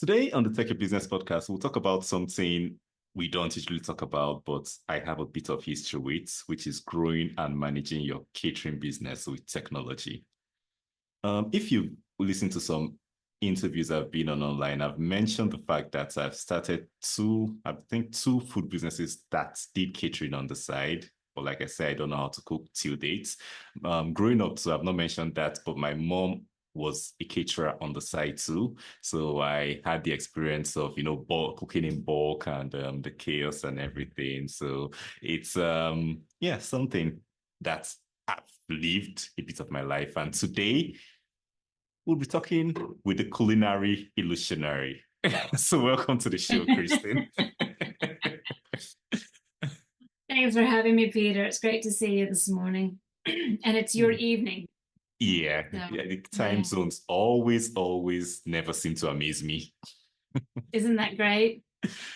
Today on the Tech and Business Podcast, we'll talk about something we don't usually talk about, but I have a bit of history with, which is growing and managing your catering business with technology. If you listen to some interviews I've been on online, I've mentioned the fact that I've started two food businesses that did catering on the side. But like I said, I don't know how to cook till date. Growing up, so I've not mentioned that, but my mom was a caterer on the side too. So I had the experience of, cooking in bulk and the chaos and everything. So it's yeah, something that I've lived a bit of my life. And today we'll be talking with the culinary illusionary. So welcome to the show, Kristen. Thanks for having me, Peter. It's great to see you this morning. And it's your evening. Yeah, So, yeah, the time yeah. zones always never seem to amaze me. Isn't that great?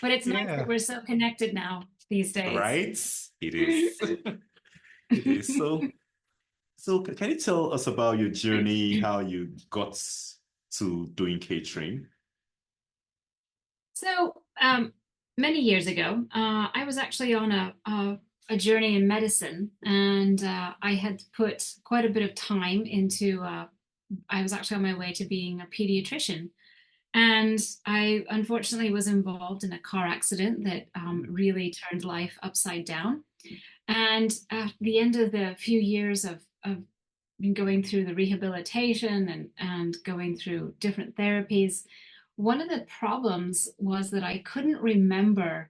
But it's nice that Yeah, we're so connected now these days. right? It is. It is. So can you tell us about your journey, how you got to doing catering? So, many years ago, I was actually on a journey in medicine, and I had put quite a bit of time into. I was actually on my way to being a pediatrician, and I unfortunately was involved in a car accident that really turned life upside down. And at the end of the few years of going through the rehabilitation and going through different therapies, one of the problems was that I couldn't remember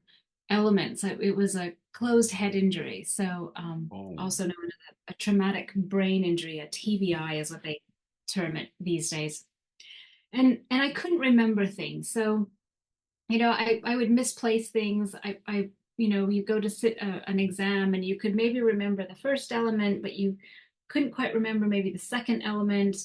elements. It was a closed head injury, so Oh, also known as a traumatic brain injury, a TBI is what they term it these days. And I couldn't remember things. So I would misplace things. You go to sit an exam and you could maybe remember the first element, but you couldn't quite remember maybe the second element.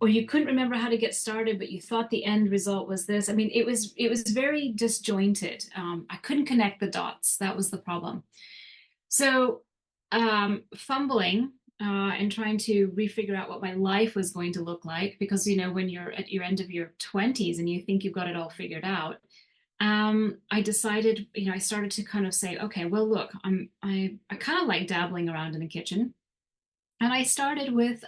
Or you couldn't remember how to get started, but you thought the end result was this. I mean, it was very disjointed. I couldn't connect the dots. That was the problem. So, fumbling and trying to refigure out what my life was going to look like, because when you're at your end of your 20s and you think you've got it all figured out, I decided, I started to kind of say, okay, well, look, I kind of like dabbling around in the kitchen. And I started with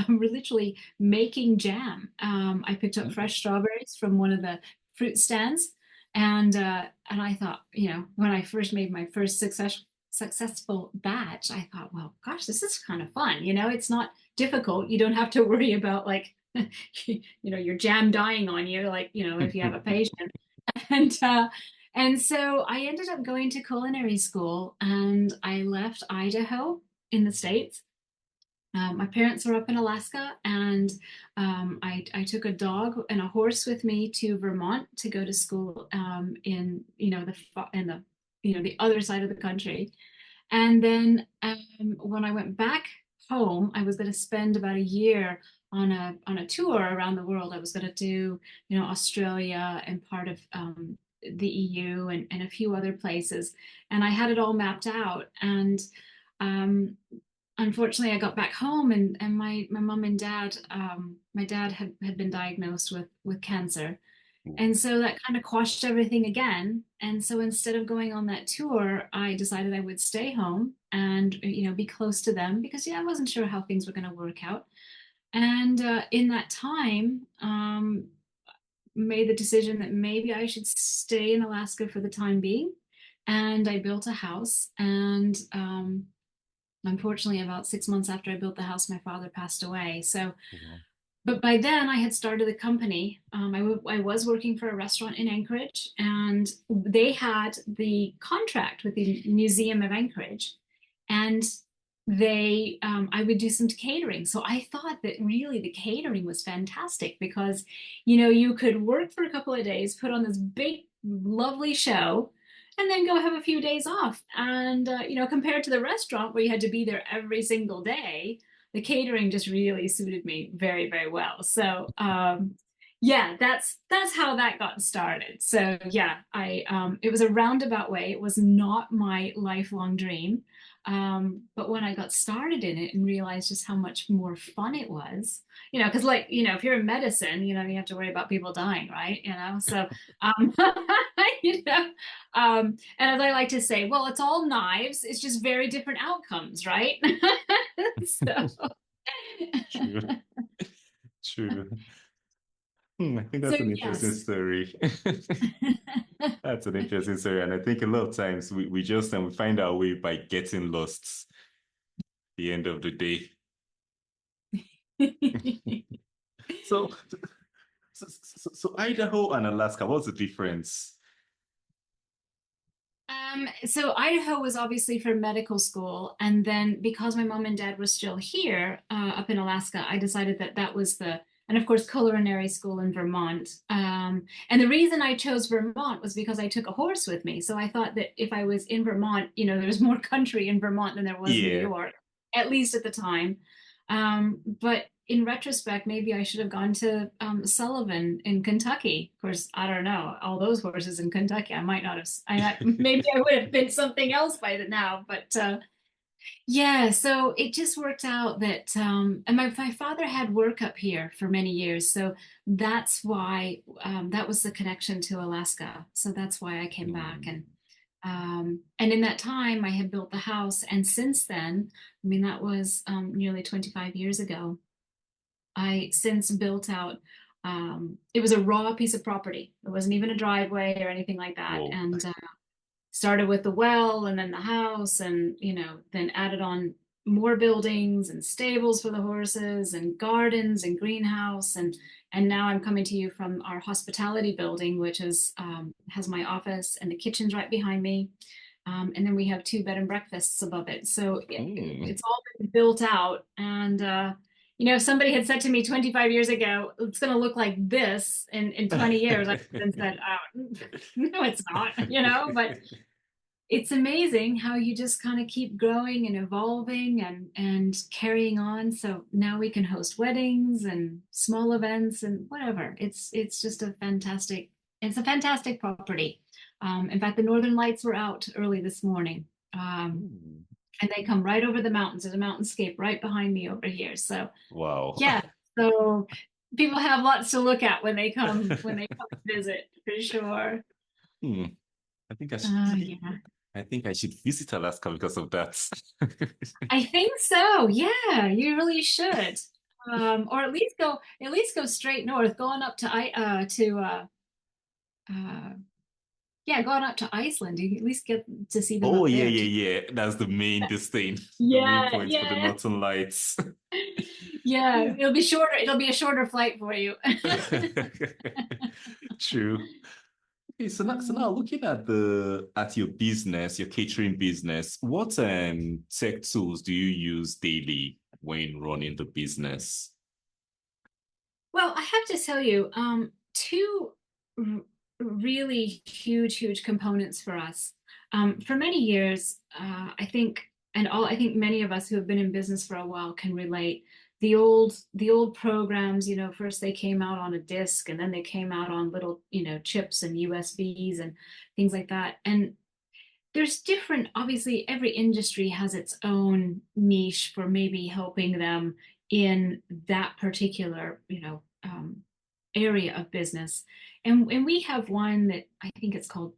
literally making jam. I picked up fresh strawberries from one of the fruit stands, and I thought, when I first made my first successful batch, I thought, well, gosh, this is kind of fun. It's not difficult. You don't have to worry about like, your jam dying on you, like if you have a patient. And and so I ended up going to culinary school, and I left Idaho in the States. My parents were up in Alaska, and I took a dog and a horse with me to Vermont to go to school in the other side of the country. And then when I went back home, I was going to spend about a year on a tour around the world. I was going to do Australia and part of the EU and a few other places, and I had it all mapped out. And um, unfortunately, I got back home, and my mom and dad, my dad had been diagnosed with cancer, and so that kind of quashed everything again. And so instead of going on that tour, I decided I would stay home and be close to them, because I wasn't sure how things were going to work out. And in that time, made the decision that maybe I should stay in Alaska for the time being. And I built a house, and unfortunately, about 6 months after I built the house, my father passed away. So, wow. but by then I had started a company. I was working for a restaurant in Anchorage, and they had the contract with the Museum of Anchorage, and I would do some catering. So I thought that really the catering was fantastic, because you could work for a couple of days, put on this big lovely show, and then go have a few days off. And compared to the restaurant where you had to be there every single day, the catering just really suited me very, very well. So yeah, that's how that got started. So yeah, I it was a roundabout way. It was not my lifelong dream. But when I got started in it and realized just how much more fun it was, because if you're in medicine, you have to worry about people dying, right? So, um, and as I like to say, well, it's all knives. It's just very different outcomes, right? So, True. True. I think so that's an interesting yes. story. That's an interesting story. And I think a lot of times we just we find our way by getting lost at the end of the day. So, so Idaho and Alaska, what's the difference? So Idaho was obviously for medical school, and then because my mom and dad were still here, up in Alaska, I decided that that was and of course, culinary school in Vermont. And the reason I chose Vermont was because I took a horse with me. So I thought that if I was in Vermont, there was more country in Vermont than there was New Yeah. York, at least at the time. But in retrospect, maybe I should have gone to Sullivan in Kentucky. Of course, I don't know. All those horses in Kentucky, I might not have. Maybe I would have been something else by now. But yeah, so it just worked out that, and my father had work up here for many years, so that's why that was the connection to Alaska. So that's why I came back, Hmm. and in that time I had built the house, and since then, I mean that was nearly 25 years ago. I since built out. It was a raw piece of property. It wasn't even a driveway or anything like that, Whoa. and started with the well and then the house and then added on more buildings and stables for the horses and gardens and greenhouse and now I'm coming to you from our hospitality building, which is has my office and the kitchen's right behind me, and then we have two bed and breakfasts above it, so Hmm. it's all been built out. And if somebody had said to me 25 years ago it's going to look like this in 20 years, I would have said, no, it's not, but it's amazing how you just kind of keep growing and evolving and carrying on. So now we can host weddings and small events and whatever. It's a fantastic property. In fact, the Northern Lights were out early this morning. Hmm. And they come right over the mountains. There's a mountainscape right behind me over here. So Wow. yeah, so people have lots to look at when they come visit for sure. Hmm. I think Yeah. I think I should visit Alaska because of that. I think so. Yeah, you really should. Or at least go straight north, going up to I to uh yeah, going up to Iceland. You can at least get to see them Oh up yeah, there yeah, too. yeah. That's the main this thing, the main Yeah, point for the yeah. Northern Lights. Yeah, Yeah. it'll be shorter. It'll be a shorter flight for you. True. Okay, so now looking at the at your business, your catering business, what tech tools do you use daily when running the business? Well, I have to tell you, two r really huge components for us. For many years, I think many of us who have been in business for a while can relate. The old programs, first they came out on a disc, and then they came out on little, chips and USBs and things like that. And there's different, obviously every industry has its own niche for maybe helping them in that particular area of business. And we have one that I think it's called,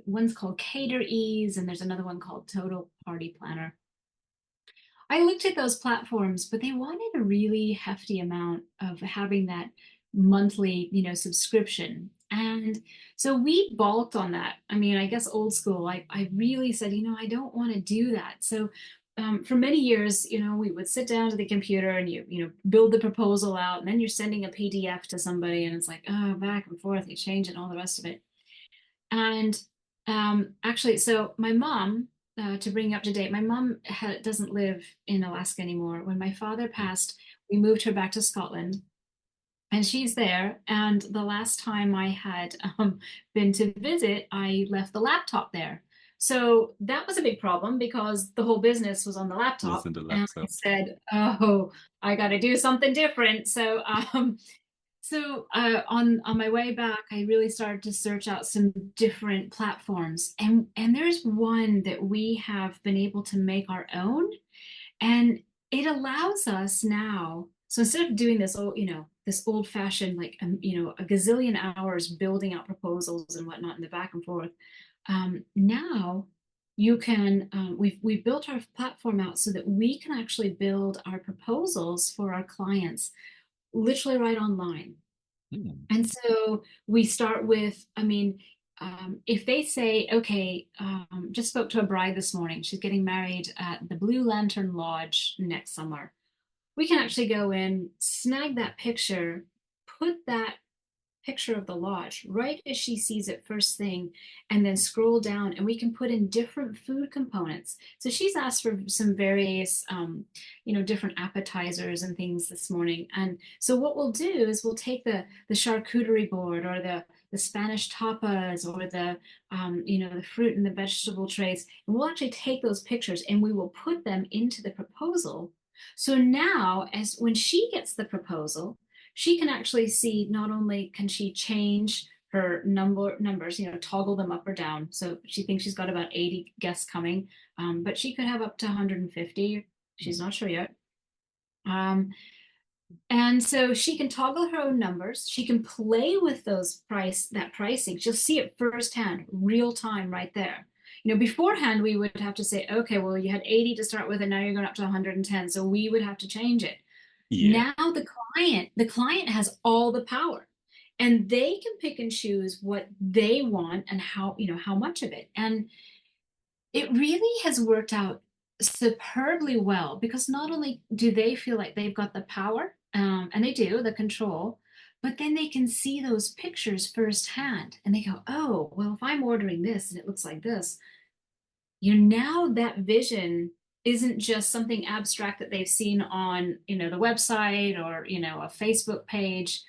one's called Cater Ease, and there's another one called Total Party Planner. I looked at those platforms, but they wanted a really hefty amount of having that monthly, subscription. And so we balked on that. I mean, I guess old school. I really said, I don't want to do that. So for many years, we would sit down to the computer and you build the proposal out, and then you're sending a PDF to somebody, and it's like, oh, back and forth, you change it and all the rest of it. And actually, so my mom, to bring you up to date, my mom doesn't live in Alaska anymore. When my father passed, we moved her back to Scotland, and she's there. And the last time I had been to visit, I left the laptop there. So that was a big problem because the whole business was on the Was laptop. in the And I laptop. said, oh, I got to do something different. So So on my way back, I really started to search out some different platforms, and there's one that we have been able to make our own, and it allows us now. So instead of doing this old, this old-fashioned like a gazillion hours building out proposals and whatnot in the back and forth, now you can we've built our platform out so that we can actually build our proposals for our clients literally right online. Hmm. And so we start with, if they say, okay, just spoke to a bride this morning, she's getting married at the Blue Lantern Lodge next summer. We can actually go in, snag that picture, put that picture of the lodge right as she sees it first thing, and then scroll down and we can put in different food components. So she's asked for some various different appetizers and things this morning, and so what we'll do is we'll take the charcuterie board or the Spanish tapas or the fruit and the vegetable trays, and we'll actually take those pictures and we will put them into the proposal. So now, as when she gets the proposal, she can actually see, not only can she change her numbers, toggle them up or down. So she thinks she's got about 80 guests coming, but she could have up to 150. She's not sure yet. Um, and so she can toggle her own numbers. She can play with that pricing. She'll see it firsthand, real time, right there. Beforehand, we would have to say, okay, well, you had 80 to start with, and now you're going up to 110. So we would have to change it. Yeah. Now the client has all the power, and they can pick and choose what they want and how much of it. And it really has worked out superbly well, because not only do they feel like they've got the power, and they do, the control, but then they can see those pictures firsthand and they go, oh, well, if I'm ordering this and it looks like this, now that vision isn't just something abstract that they've seen on the website, or a Facebook page,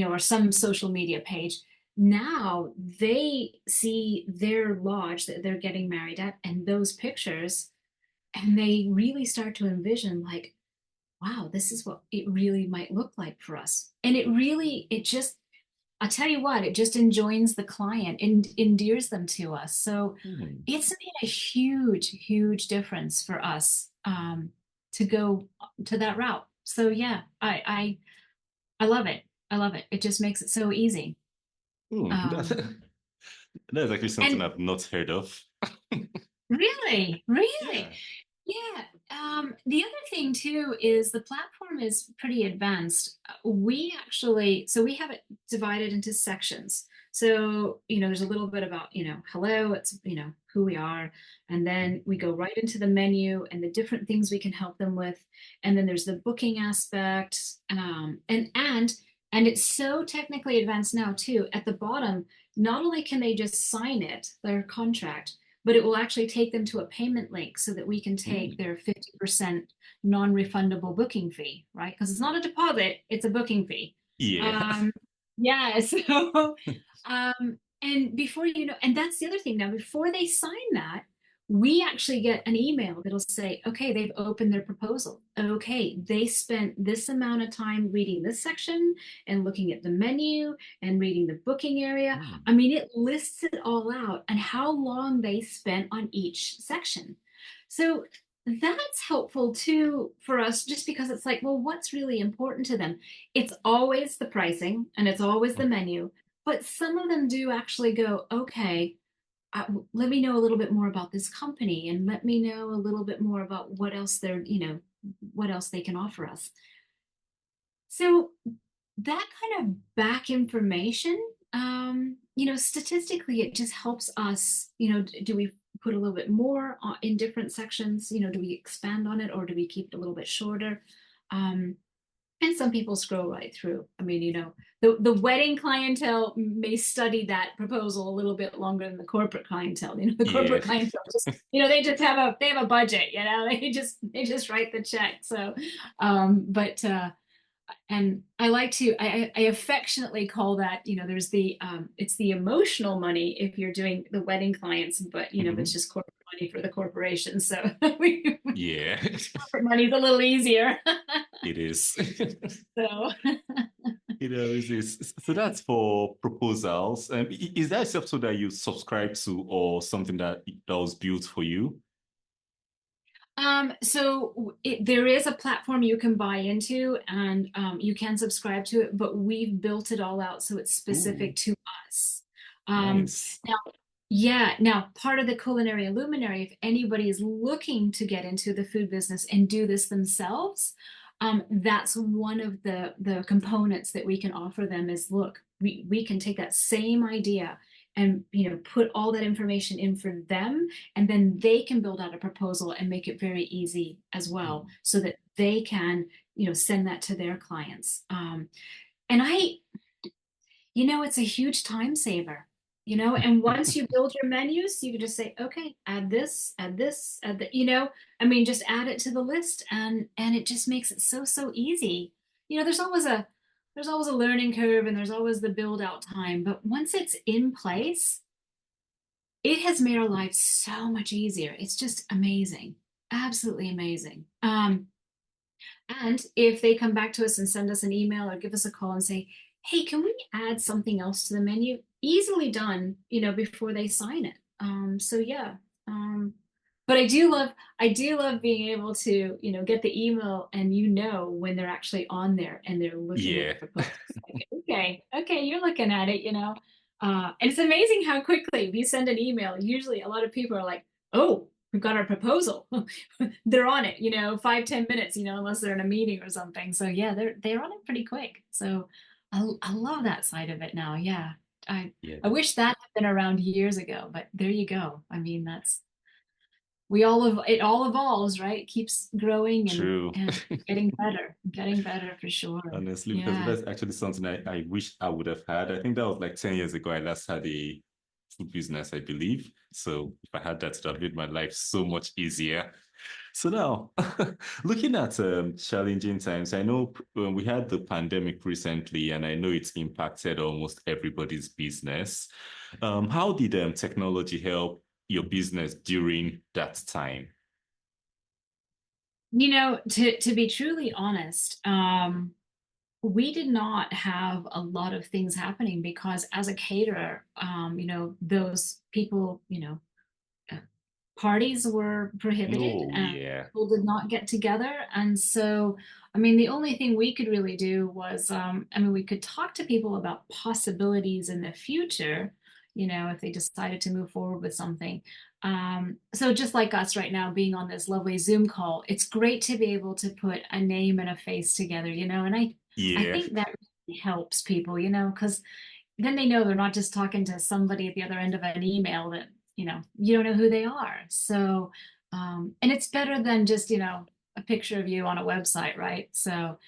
or some social media page. Now they see their lodge that they're getting married at and those pictures, and they really start to envision, like, wow, this is what it really might look like for us. And it just, I'll tell you what, it just enjoins the client and endears them to us. So Hmm. it's made a huge, huge difference for us, to go to that route. So yeah, I love it. I love it. It just makes it so easy. Hmm. Um, That's actually something and I've not heard of. really, really, Yeah. yeah. The other thing too is the platform is pretty advanced. So we have it divided into sections. So, there's a little bit about, hello, it's, who we are. And then we go right into the menu and the different things we can help them with. And then there's the booking aspect. And it's so technically advanced now too. At the bottom, not only can they just sign it, their contract, but it will actually take them to a payment link so that we can take Hmm. their 50% non-refundable booking fee, right? Because it's not a deposit, it's a booking fee. Yeah. Um, yeah, so and before and that's the other thing. Now, before they sign that, we actually get an email that'll say, okay, they've opened their proposal. Okay, they spent this amount of time reading this section and looking at the menu and reading the booking area. Hmm. I mean, it lists it all out and how long they spent on each section. So that's helpful too for us, just because it's like, well, what's really important to them? It's always the pricing and it's always the menu, but some of them do actually go, okay, let me know a little bit more about this company, and let me know a little bit more about what else they can offer us. So that kind of back information, statistically, it just helps us. Do we put a little bit more in different sections? Do we expand on it, or do we keep it a little bit shorter? Um, and some people scroll right through. I mean, the wedding clientele may study that proposal a little bit longer than the corporate clientele. The Yeah. corporate clientele just, they have a budget. They just write the check. So, but and I affectionately call that, there's it's the emotional money if you're doing the wedding clients, but that's Mhm. just corporate money for the corporation. So Yeah. corporate money's a little easier. It is. So So that's for proposals. Is that something that you subscribe to or something that was built for you? There is a platform you can buy into and you can subscribe to it, but we've built it all out so it's Ooh, specific to us. Um, nice. now, yeah, now part of the culinary luminary, if anybody is looking to get into the food business and do this themselves, that's one of the components that we can offer them is look, we can take that same idea and put all that information in for them, and then they can build out a proposal and make it very easy as well Mm. so that they can send that to their clients. And it's a huge time saver. And once you build your menus, you can just say, okay, add this, add that, I mean, just add it to the list, and it just makes it so easy. There's always a learning curve, and there's always the build out time, but once it's in place, it has made our lives so much easier. It's just amazing. Absolutely amazing. And if they come back to us and send us an email or give us a call and say, hey, can we add something else to the menu? Easily done, before they sign it. So yeah. But I do love being able to, get the email and when they're actually on there and they're looking at Yeah, the proposal. Like, okay, you're looking at it. And it's amazing how quickly we send an email. Usually a lot of people are like, oh, we've got our proposal. They're on it, 5-10 minutes, unless they're in a meeting or something. So yeah, they're on it pretty quick. So I love that side of it now. Yeah. I yeah, I wish that had been around years ago, but there you go. I mean, it all evolves, right? It keeps growing and true. and getting better for sure. Honestly, because Yeah. that's actually something I wish I would have had. I think that was like 10 years ago. I last had a food business, I believe. So if I had that, it would have made my life so much easier. So now, looking at challenging times, I know we had the pandemic recently, and I know it's impacted almost everybody's business. How did technology help your business during that time? To be truly honest, we did not have a lot of things happening because as a caterer, those people, uh, parties were prohibited Oh, and yeah. people did not get together. And so, I mean, the only thing we could really do was, we could talk to people about possibilities in the future, if they decided to move forward with something. So just like us right now being on this lovely Zoom call, it's great to be able to put a name and a face together, and I Yeah. think that really helps people, because then they know they're not just talking to somebody at the other end of an email that you don't know who they are. So and it's better than just a picture of you on a website, right? So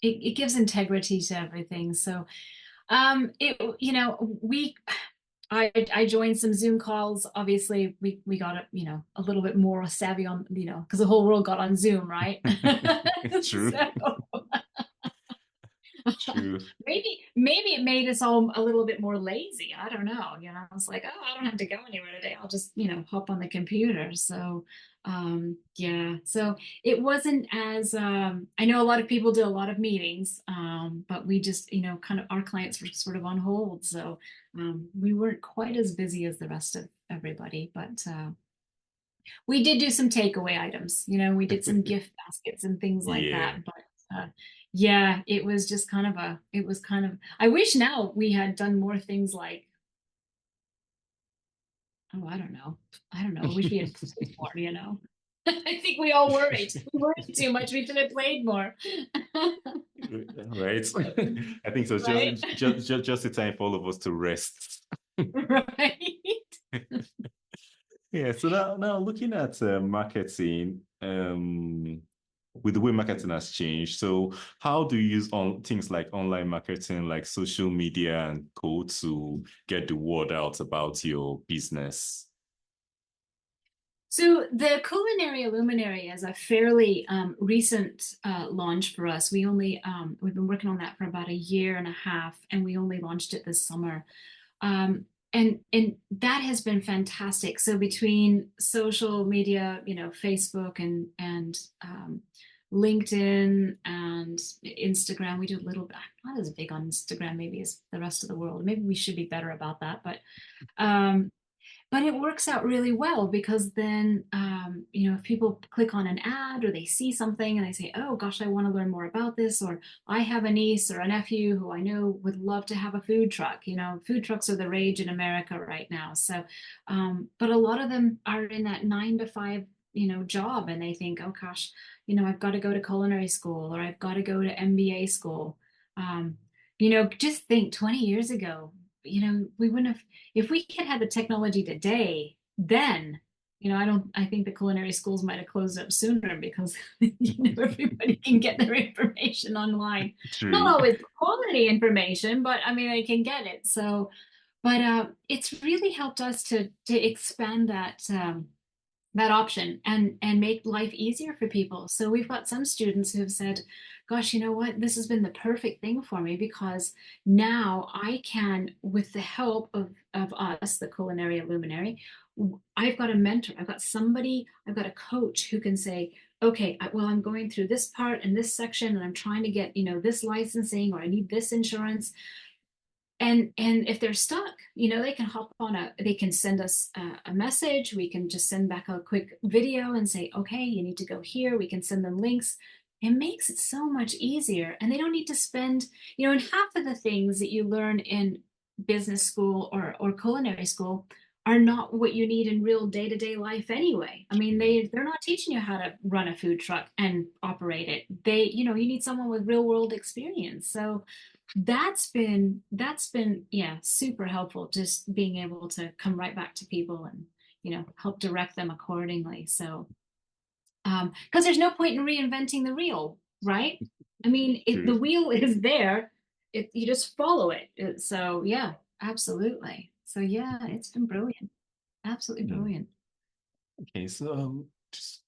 it gives integrity to everything. So it we I joined some Zoom calls. Obviously, we got a little bit more savvy on because the whole world got on Zoom, right? True. So True. maybe it made us all a little bit more lazy. I don't know. I was like, oh, I don't have to go anywhere today. I'll just, hop on the computer. So, yeah. So it wasn't as I know a lot of people do a lot of meetings, but we just, kind of our clients were sort of on hold. So we weren't quite as busy as the rest of everybody, but we did do some takeaway items. We did some gift baskets and things like Yeah. that. But yeah, it was kind of, I wish now we had done more things like, oh, I don't know. I don't know. I wish we had played more. I think we all worried. We worried too much. We should have played more. Right. I think so. Right? Just the time for all of us to rest. Right. Yeah. So now looking at marketing, with the way marketing has changed. So how do you use on things like online marketing, like social media and co to get the word out about your business? So the Culinary Illuminary is a fairly recent launch for us. We've been working on that for about a year and a half, and we only launched it this summer. And that has been fantastic. So between social media, Facebook and LinkedIn and Instagram. We do a little bit, not as big on Instagram maybe as the rest of the world. Maybe we should be better about that, um, but it works out really well because then, if people click on an ad or they see something and they say, oh gosh, I want to learn more about this, or I have a niece or a nephew who I know would love to have a food truck. Food trucks are the rage in America right now. So, but a lot of them are in that 9 to 5, job, and they think, oh gosh, I've got to go to culinary school or I've got to go to MBA school. Um, just think 20 years ago, we wouldn't have, if we had had the technology today, then, I think the culinary schools might have closed up sooner because, everybody can get their information online. Not True. always quality information, but I mean, they can get it. So, but it's really helped us to expand that option and make life easier for people. So we've got some students who have said, gosh, you know what, this has been the perfect thing for me because now I can, with the help of us, the culinary luminary, I've got a mentor, I've got somebody, I've got a coach who can say, okay, well, I'm going through this part and this section and I'm trying to get, this licensing or I need this insurance. And if they're stuck, they can hop on they can send us a message. We can just send back a quick video and say, okay, you need to go here. We can send them links. It makes it so much easier. And they don't need to spend, and half of the things that you learn in business school or culinary school are not what you need in real day-to-day life anyway. I mean, they're not teaching you how to run a food truck and operate it. You need someone with real world experience. So that's been yeah, super helpful, just being able to come right back to people and help direct them accordingly. So because there's no point in reinventing the wheel, right? I mean, the True. wheel is there, you just follow it. So yeah, absolutely. So yeah, it's been brilliant, absolutely Mm. brilliant. Okay, so just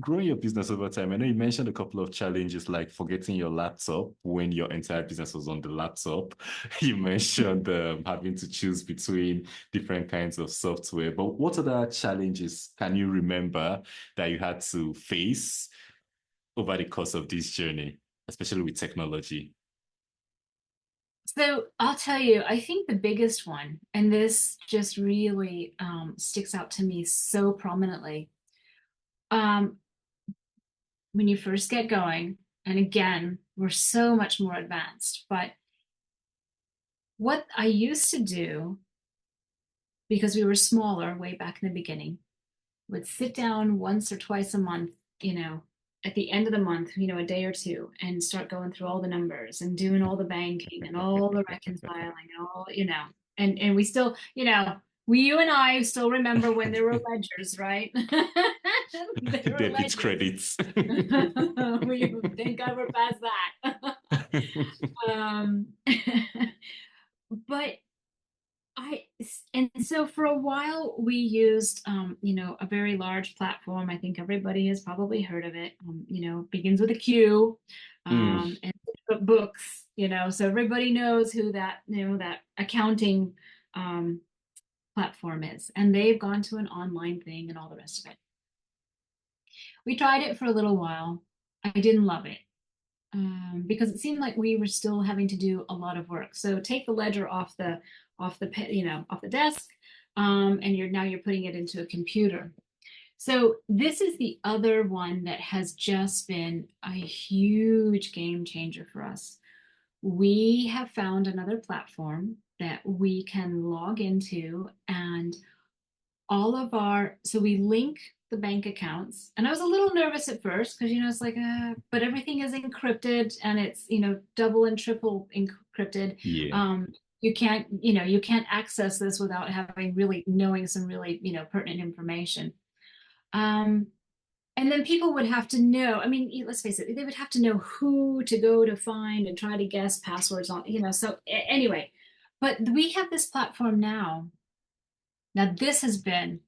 growing your business over time. I know you mentioned a couple of challenges like forgetting your laptop when your entire business was on the laptop. You mentioned having to choose between different kinds of software. But what other challenges can you remember that you had to face over the course of this journey, especially with technology? So I'll tell you, I think the biggest one, and this just really sticks out to me so prominently, um, when you first get going, and again, we're so much more advanced, but what I used to do, because we were smaller way back in the beginning, would sit down once or twice a month, at the end of the month, a day or two, and start going through all the numbers and doing all the banking and all the reconciling and all, and we still, you and I still remember when there were ledgers, right? There were Debit ledgers. credits. Thank God we're past that. um, but I and so for a while we used a very large platform. I think everybody has probably heard of it. Begins with a Q, Mm. and books. So everybody knows who that accounting um, platform is, and they've gone to an online thing and all the rest of it. We tried it for a little while. I didn't love it because it seemed like we were still having to do a lot of work. So take the ledger off the desk, and you're putting it into a computer. So this is the other one that has just been a huge game changer for us. We have found another platform that we can log into, and so we link the bank accounts. And I was a little nervous at first because it's like but everything is encrypted, and it's double and triple encrypted. Yeah. You can't access this without having really knowing some really pertinent information. um and then people would have to know, I mean, let's face it, they would have to know who to go to find and try to guess passwords on, so anyway. But we have this platform now. This has been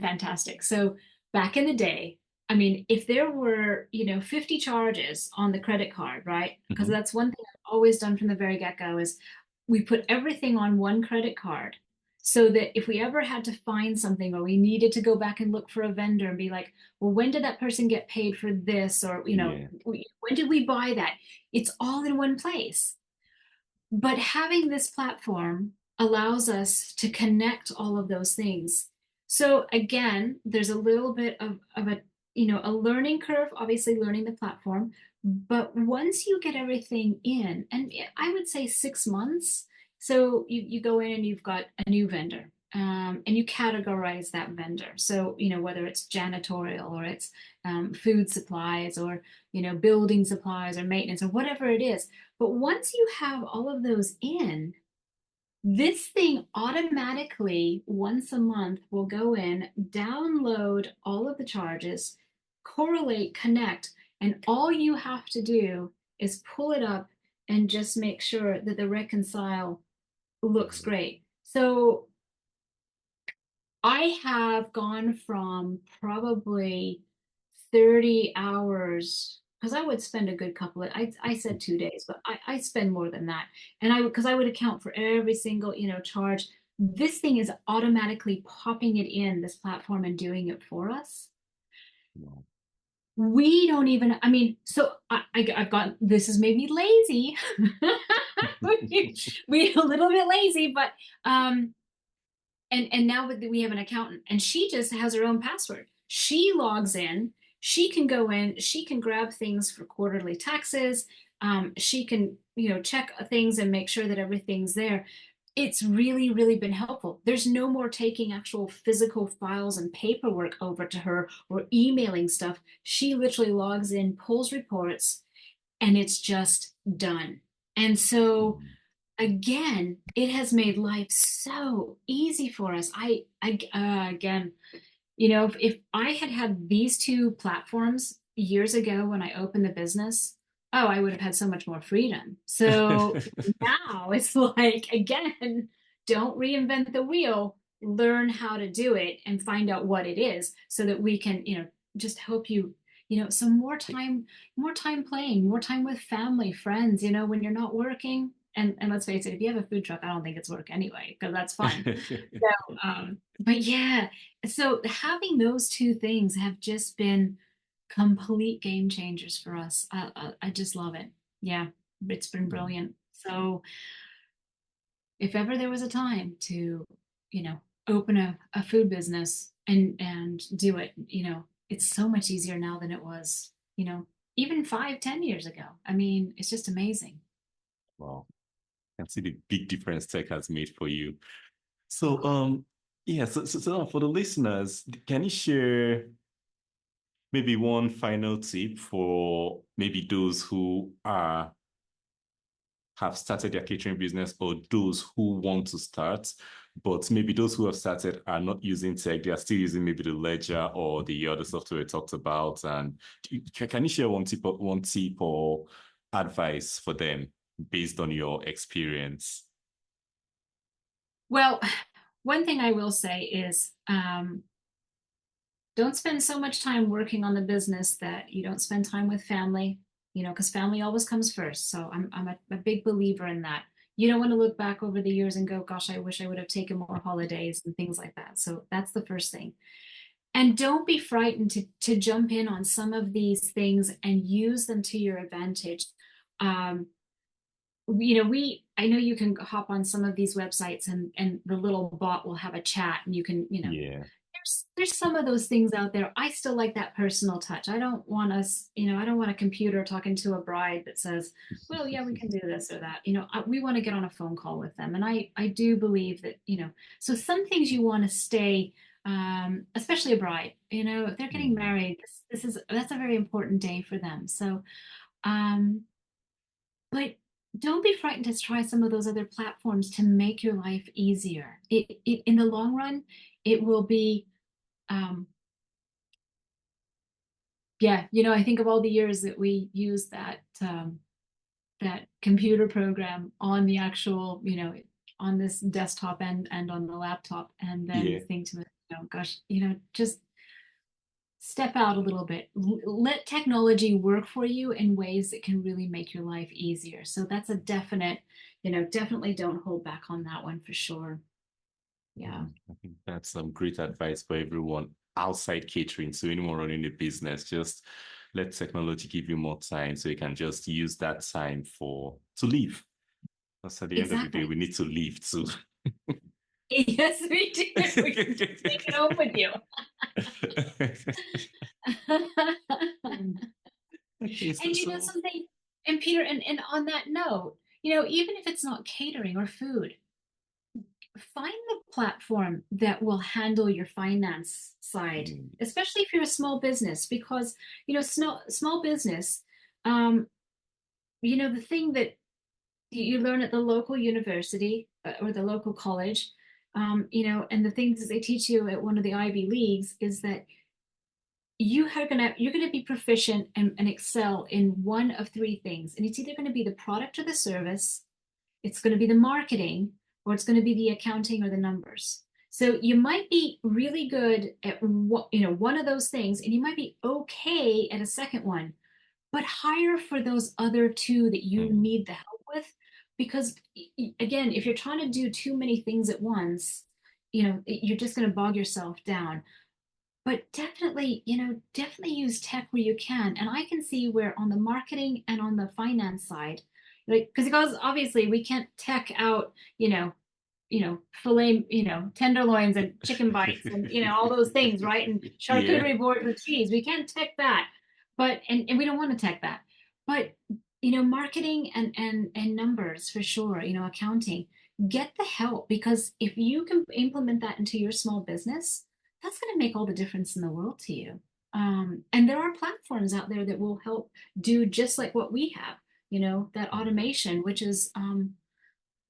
fantastic. So back in the day, I mean, if there were, 50 charges on the credit card, right? Because Mhm. that's one thing I've always done from the very get-go is we put everything on one credit card. so that if we ever had to find something or we needed to go back and look for a vendor and be like, well, when did that person get paid for this? Or, Yeah. when did we buy that? It's all in one place. But having this platform allows us to connect all of those things. So again, there's a little bit of a, a learning curve, obviously learning the platform. But once you get everything in, and I would say 6 months, so you go in and you've got a new vendor, and you categorize that vendor. So, whether it's janitorial or it's food supplies or, building supplies or maintenance or whatever it is. But once you have all of those in, this thing automatically once a month will go in, download all of the charges, correlate, connect, and all you have to do is pull it up and just make sure that the reconcile looks Mhm. great. So I have gone from probably 30 hours because I would spend a good couple of, I said 2 days, but I spend more than that. And because I would account for every single, charge. This thing is automatically popping it in this platform and doing it for us. Wow. We don't even, I mean, so I've got, this has made me lazy. we a little bit lazy, but, and now we have an accountant and she just has her own password. She logs in, she can go in, she can grab things for quarterly taxes. She can, check things and make sure that everything's there. It's really, really been helpful. There's no more taking actual physical files and paperwork over to her or emailing stuff. She literally logs in, pulls reports, and it's just done. And so Mhm. again, it has made life so easy for us. Again, if I had had these two platforms years ago when I opened the business, oh, I would have had so much more freedom. So now it's like, again, don't reinvent the wheel, learn how to do it and find out what it is so that we can, just help you, some more time playing, more time with family, friends, when you're not working. And let's face it, if you have a food truck, I don't think it's work anyway, because that's fun. So, but yeah, so having those two things have just been complete game changers for us. I just love it. Yeah, it's been Hmm. brilliant. So if ever there was a time to, open a food business and do it, it's so much easier now than it was, even 5, 10 years ago. I mean, it's just amazing. Wow. I can see the big difference tech has made for you. So, yeah, so for the listeners, can you share maybe one final tip for maybe those who are have started their catering business or those who want to start, but maybe those who have started are not using tech, they are still using maybe the ledger or the other software we talked about. And can you share one tip or advice for them based on your experience? Well, one thing I will say is, don't spend so much time working on the business that you don't spend time with family, because family always comes first. So I'm a big believer in that. You don't want to look back over the years and go, gosh, I wish I would have taken more holidays and things like that. So that's the first thing. And don't be frightened to jump in on some of these things and use them to your advantage. Um, I know you can hop on some of these websites and the little bot will have a chat and you can, Yeah. there's some of those things out there. I still like that personal touch. I don't want us, I don't want a computer talking to a bride that says, well, yeah, we can do this or that. We want to get on a phone call with them. And I do believe that, so some things you want to stay, especially a bride, if they're getting Mm. married, that's a very important day for them. So, um, but don't be frightened to try some of those other platforms to make your life easier. In the long run, it will be, um, yeah, I think of all the years that we use that computer program on the actual, on this desktop and on the laptop, and then Yeah. think to it, gosh, just step out a little bit. Let technology work for you in ways that can really make your life easier. So that's a definite, definitely don't hold back on that one for sure. Yeah. I think that's some great advice for everyone outside catering. So anyone running a business, just let technology give you more time so you can just use that time to live. Because at the end of the day, Exactly. we need to live too. Yes, we do. We can take it home with you. Okay, And you know so something, and Peter, and on that note, even if it's not catering or food, find the platform that will handle your finance side, mm, especially if you're a small business, because small business, um, the thing that you learn at the local university or the local college, and the things that they teach you at one of the Ivy Leagues is that you're gonna be proficient and excel in one of three things, and it's either going to be the product or the service, it's going to be the marketing, or it's going to be the accounting or the numbers. So you might be really good at one of those things, and you might be okay at a second one, but hire for those other two that you mm, need the help with, because again, if you're trying to do too many things at once, you're just going to bog yourself down. But definitely use tech where you can. And I can see where on the marketing and on the finance side, like, because obviously we can't tech out, filet, tenderloins and chicken bites and, all those things, right? And yeah. charcuterie board with cheese. We can't tech that. And we don't want to tech that. But, marketing and numbers for sure, accounting, get the help, because if you can implement that into your small business, that's going to make all the difference in the world to you. And there are platforms out there that will help do just like what we have, that Mm. automation, which is,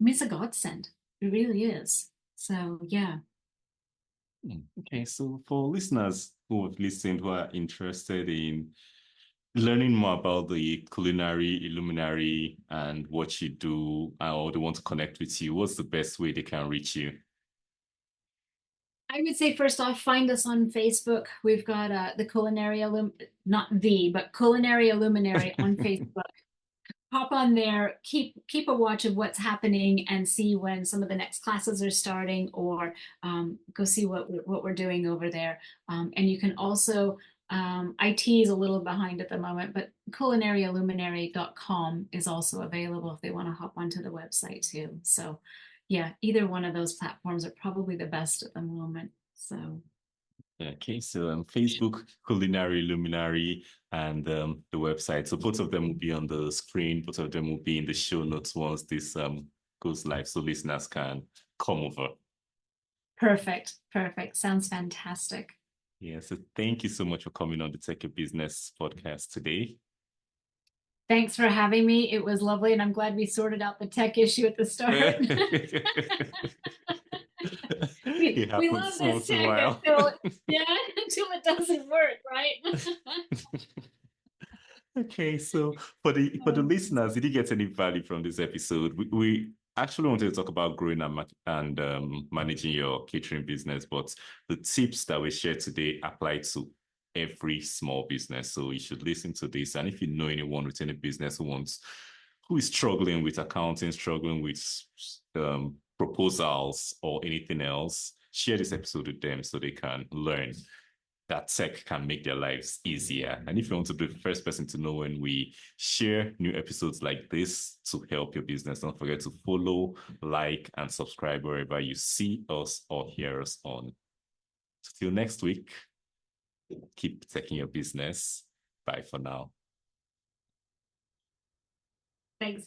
it's a godsend. It really is. So yeah. Okay, so for listeners who have listened who are interested in learning more about the culinary illuminary and what you do, or they want to connect with you, what's the best way they can reach you? I would say first off, find us on Facebook. We've got the not the, but Culinary Illuminary on Facebook. Hop on there, keep a watch of what's happening, and see when some of the next classes are starting, or go see what we're doing over there. And you can also, IT is a little behind at the moment, but culinaryilluminary.com is also available if they want to hop onto the website too. So yeah, either one of those platforms are probably the best at the moment. So Okay, so Facebook, Culinary Luminary, and the website. So both of them will be on the screen. Both of them will be in the show notes once this goes live, so listeners can come over. perfect, perfect. Sounds fantastic. Yeah, so thank you so much for coming on the Tech Your Business podcast today. Thanks for having me. It was lovely, and I'm glad we sorted out the tech issue at the start. we It we love happens this once in a tech while. until yeah, until it doesn't work, right? Okay, so for the listeners, did you get any value from this episode? We actually wanted to talk about growing and managing your catering business, but the tips that we shared today apply to every small business. So you should listen to this. And if you know anyone with any business who is struggling with accounting, struggling with proposals or anything else, share this episode with them so they can learn that tech can make their lives easier. And if you want to be the first person to know when we share new episodes like this to help your business, don't forget to follow, like, and subscribe wherever you see us or hear us on. So till next week, keep taking your business. Bye for now. Thanks.